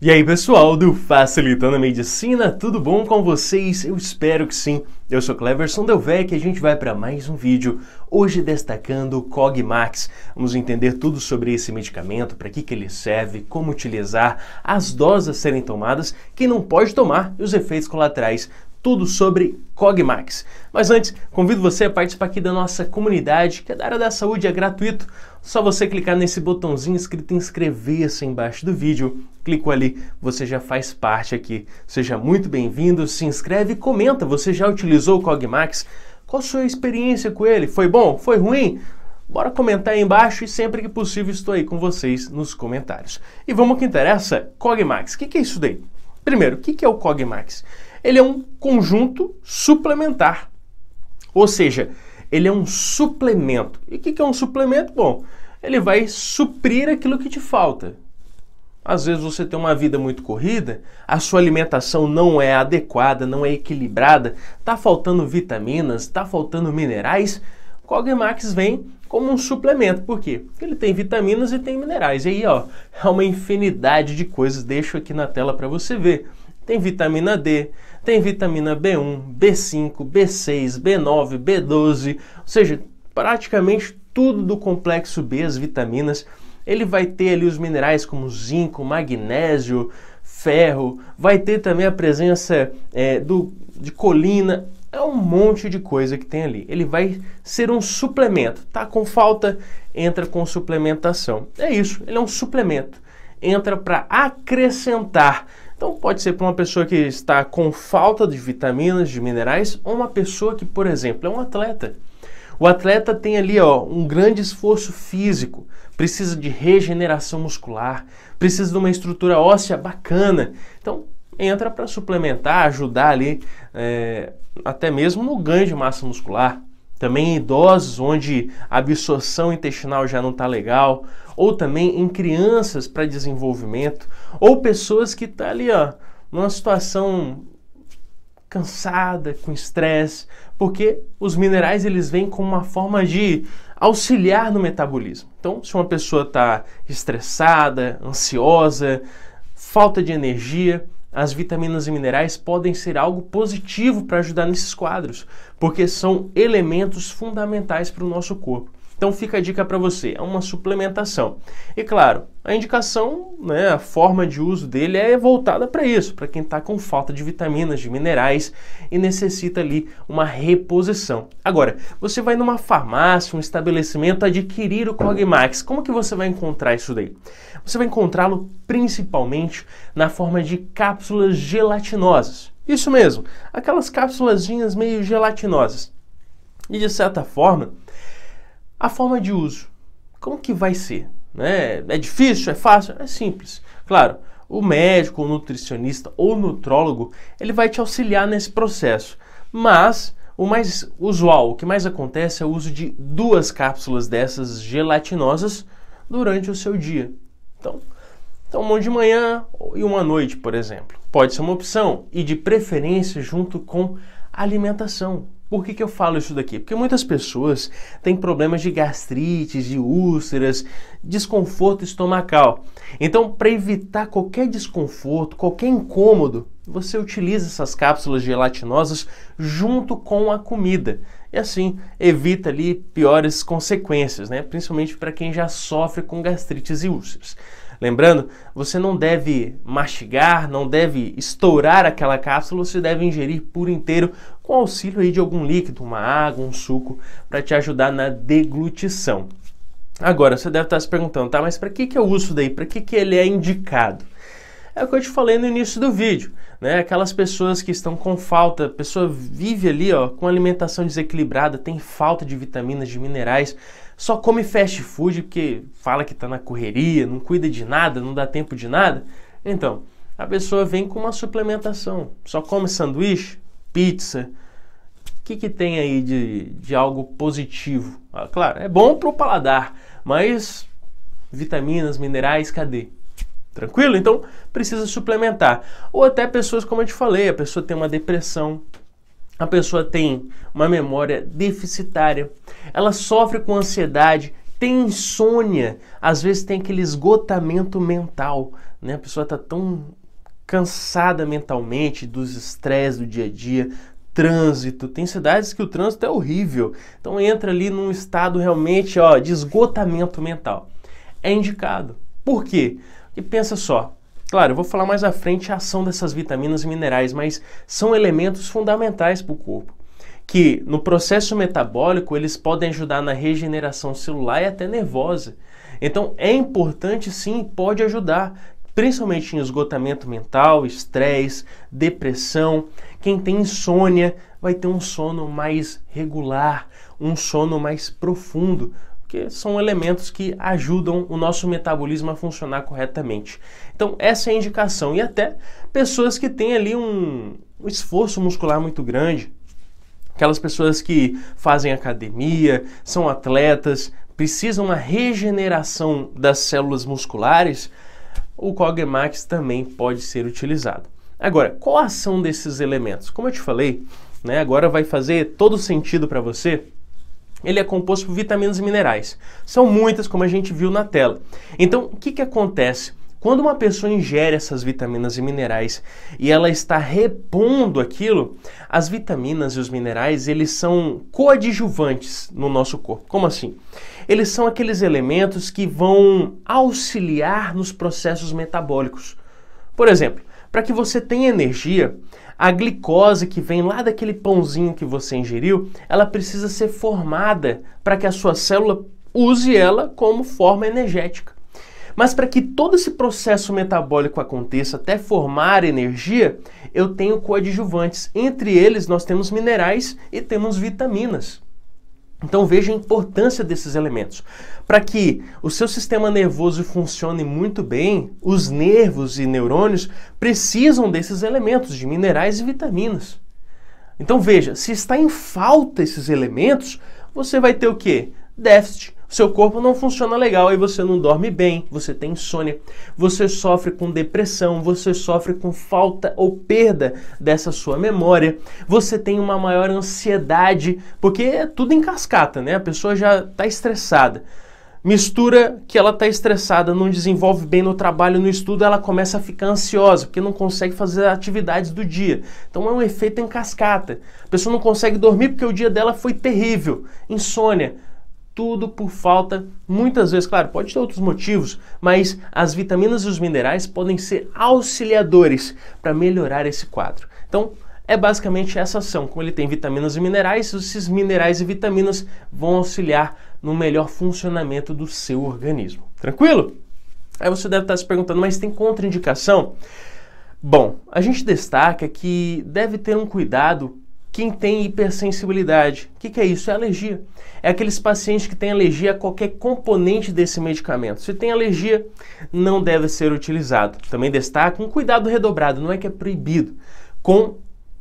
E aí pessoal do Facilitando a Medicina, tudo bom com vocês? Eu espero que sim. Eu sou Cleverson Delvecq e a gente vai para mais um vídeo, hoje destacando o Cogmax. Vamos entender tudo sobre esse medicamento, para que ele serve, como utilizar, as doses a serem tomadas, quem não pode tomar e os efeitos colaterais. Tudo sobre Cogmax. Mas antes, convido você a participar aqui da nossa comunidade, que é da área da saúde, é gratuito. Só você clicar nesse botãozinho escrito inscrever-se embaixo do vídeo. Clicou ali, você já faz parte aqui. Seja muito bem-vindo, se inscreve e comenta. Você já utilizou o Cogmax? Qual a sua experiência com ele? Foi bom? Foi ruim? Bora comentar aí embaixo e sempre que possível estou aí com vocês nos comentários. E vamos ao que interessa, Cogmax. O que é isso daí? Primeiro, o que é o Cogmax? Ele é um conjunto suplementar, ou seja, ele é um suplemento. E o que é um suplemento? Bom, ele vai suprir aquilo que te falta. Às vezes você tem uma vida muito corrida, a sua alimentação não é adequada, não é equilibrada, está faltando vitaminas, está faltando minerais. O Cogmax vem como um suplemento. Por quê? Porque ele tem vitaminas e tem minerais. E aí, ó, é uma infinidade de coisas. Deixo aqui na tela para você ver. Tem vitamina D, tem vitamina B1, B5, B6, B9, B12, ou seja, praticamente tudo do complexo B, as vitaminas. Ele vai ter ali os minerais como zinco, magnésio, ferro, vai ter também a presença de colina, é um monte de coisa que tem ali. Ele vai ser um suplemento, tá com falta, entra com suplementação. É isso, ele é um suplemento, entra para acrescentar. Então pode ser para uma pessoa que está com falta de vitaminas, de minerais, ou uma pessoa que, por exemplo, é um atleta. O atleta tem ali um grande esforço físico, precisa de regeneração muscular, precisa de uma estrutura óssea bacana. Então entra para suplementar, ajudar ali, até mesmo no ganho de massa muscular. Também em idosos, onde a absorção intestinal já não está legal, ou também em crianças para desenvolvimento, ou pessoas que estão ali, numa situação cansada, com estresse, porque os minerais eles vêm como uma forma de auxiliar no metabolismo. Então, se uma pessoa está estressada, ansiosa, falta de energia, as vitaminas e minerais podem ser algo positivo para ajudar nesses quadros, porque são elementos fundamentais para o nosso corpo. Então fica a dica para você, é uma suplementação. E claro, a indicação, a forma de uso dele é voltada para isso, para quem está com falta de vitaminas, de minerais e necessita ali uma reposição. Agora, você vai numa farmácia, um estabelecimento adquirir o Cogmax, como que você vai encontrar isso daí? Você vai encontrá-lo principalmente na forma de cápsulas gelatinosas. Isso mesmo, aquelas cápsulazinhas meio gelatinosas. E de certa forma, a forma de uso, como que vai ser? É difícil? É fácil? É simples. Claro, o médico, o nutricionista ou nutrólogo, ele vai te auxiliar nesse processo. Mas o mais usual, o que mais acontece é o uso de 2 cápsulas dessas gelatinosas durante o seu dia. Então uma de manhã e uma à noite, por exemplo. Pode ser uma opção e de preferência junto com alimentação. Por que eu falo isso daqui? Porque muitas pessoas têm problemas de gastrite, de úlceras, desconforto estomacal. Então, para evitar qualquer desconforto, qualquer incômodo, você utiliza essas cápsulas gelatinosas junto com a comida. E assim, evita ali piores consequências, principalmente para quem já sofre com gastrites e úlceras. Lembrando, você não deve mastigar, não deve estourar aquela cápsula, você deve ingerir por inteiro com auxílio aí de algum líquido, uma água, um suco, para te ajudar na deglutição. Agora, você deve estar se perguntando, tá, mas para que eu uso isso daí? Para que ele é indicado? É o que eu te falei no início do vídeo, Aquelas pessoas que estão com falta, a pessoa vive ali, com alimentação desequilibrada, tem falta de vitaminas, de minerais, só come fast food porque fala que está na correria, não cuida de nada, não dá tempo de nada. Então, a pessoa vem com uma suplementação, só come sanduíche, pizza. O que tem aí de algo positivo? Claro, é bom para o paladar, mas vitaminas, minerais, cadê? Tranquilo? Então, precisa suplementar. Ou até pessoas, como eu te falei, a pessoa tem uma depressão, a pessoa tem uma memória deficitária, ela sofre com ansiedade, tem insônia, às vezes tem aquele esgotamento mental, né? A pessoa está tão cansada mentalmente dos estresses do dia a dia, trânsito, tem cidades que o trânsito é horrível, então entra ali num estado realmente de esgotamento mental. É indicado. Por quê? Porque pensa só, claro, eu vou falar mais à frente a ação dessas vitaminas e minerais, mas são elementos fundamentais para o corpo, que no processo metabólico eles podem ajudar na regeneração celular e até nervosa. Então é importante sim, pode ajudar, principalmente em esgotamento mental, estresse, depressão. Quem tem insônia vai ter um sono mais regular, um sono mais profundo, porque são elementos que ajudam o nosso metabolismo a funcionar corretamente. Então essa é a indicação. E até pessoas que têm ali um esforço muscular muito grande, aquelas pessoas que fazem academia, são atletas, precisam uma regeneração das células musculares, o CogMax também pode ser utilizado. Agora, qual a ação desses elementos? Como eu te falei, né, agora vai fazer todo sentido para você. Ele é composto por vitaminas e minerais. São muitas, como a gente viu na tela. Então, o que acontece? Quando uma pessoa ingere essas vitaminas e minerais e ela está repondo aquilo, as vitaminas e os minerais, eles são coadjuvantes no nosso corpo. Como assim? Eles são aqueles elementos que vão auxiliar nos processos metabólicos. Por exemplo, para que você tenha energia, a glicose que vem lá daquele pãozinho que você ingeriu, ela precisa ser formada para que a sua célula use ela como forma energética. Mas para que todo esse processo metabólico aconteça até formar energia, eu tenho coadjuvantes. Entre eles nós temos minerais e temos vitaminas. Então veja a importância desses elementos. Para que o seu sistema nervoso funcione muito bem, os nervos e neurônios precisam desses elementos, de minerais e vitaminas. Então veja, se está em falta esses elementos, você vai ter o quê? Déficit. Seu corpo não funciona legal, aí você não dorme bem, você tem insônia, você sofre com depressão, você sofre com falta ou perda dessa sua memória, você tem uma maior ansiedade, porque é tudo em cascata, né? A pessoa já está estressada. Mistura que ela está estressada, não desenvolve bem no trabalho, no estudo, ela começa a ficar ansiosa, porque não consegue fazer atividades do dia. Então é um efeito em cascata. A pessoa não consegue dormir porque o dia dela foi terrível, insônia. Tudo por falta, muitas vezes, claro, pode ter outros motivos, mas as vitaminas e os minerais podem ser auxiliadores para melhorar esse quadro. Então, é basicamente essa ação. Como ele tem vitaminas e minerais, esses minerais e vitaminas vão auxiliar no melhor funcionamento do seu organismo. Tranquilo? Aí você deve estar se perguntando, mas tem contraindicação? Bom, a gente destaca que deve ter um cuidado quem tem hipersensibilidade. O que é isso? É alergia. É aqueles pacientes que têm alergia a qualquer componente desse medicamento. Se tem alergia, não deve ser utilizado. Também destaca um cuidado redobrado, não é que é proibido, com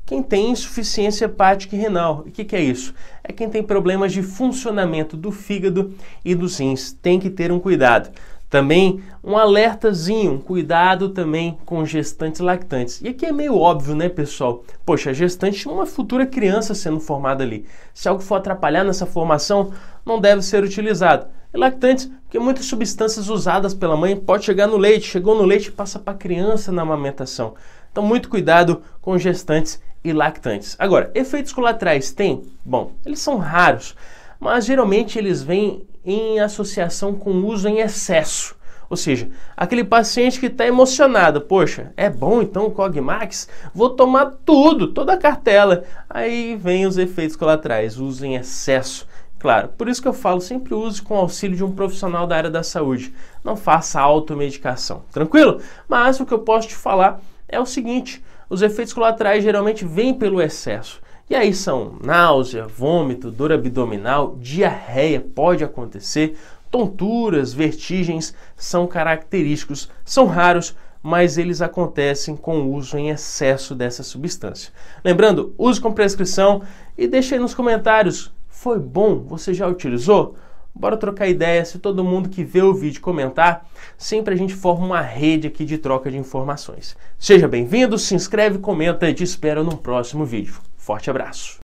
quem tem insuficiência hepática e renal. O que é isso? É quem tem problemas de funcionamento do fígado e dos rins. Tem que ter um cuidado. Também um alertazinho, um cuidado também com gestantes e lactantes. E aqui é meio óbvio, né, pessoal? Poxa, a gestante é uma futura criança sendo formada ali. Se algo for atrapalhar nessa formação, não deve ser utilizado. E lactantes, porque muitas substâncias usadas pela mãe pode chegar no leite, chegou no leite e passa para a criança na amamentação. Então, muito cuidado com gestantes e lactantes. Agora, efeitos colaterais tem? Bom, eles são raros, mas geralmente eles vêm em associação com o uso em excesso. Ou seja, aquele paciente que está emocionado, poxa, é bom então o CogMax? Vou tomar tudo, toda a cartela. Aí vem os efeitos colaterais, uso em excesso. Claro, por isso que eu falo, sempre use com o auxílio de um profissional da área da saúde. Não faça automedicação, tranquilo? Mas o que eu posso te falar é o seguinte, os efeitos colaterais geralmente vêm pelo excesso. E aí são náusea, vômito, dor abdominal, diarreia pode acontecer, tonturas, vertigens são característicos, são raros, mas eles acontecem com o uso em excesso dessa substância. Lembrando, use com prescrição e deixe aí nos comentários, foi bom? Você já utilizou? Bora trocar ideia, se todo mundo que vê o vídeo comentar, sempre a gente forma uma rede aqui de troca de informações. Seja bem-vindo, se inscreve, comenta e te espero no próximo vídeo. Forte abraço!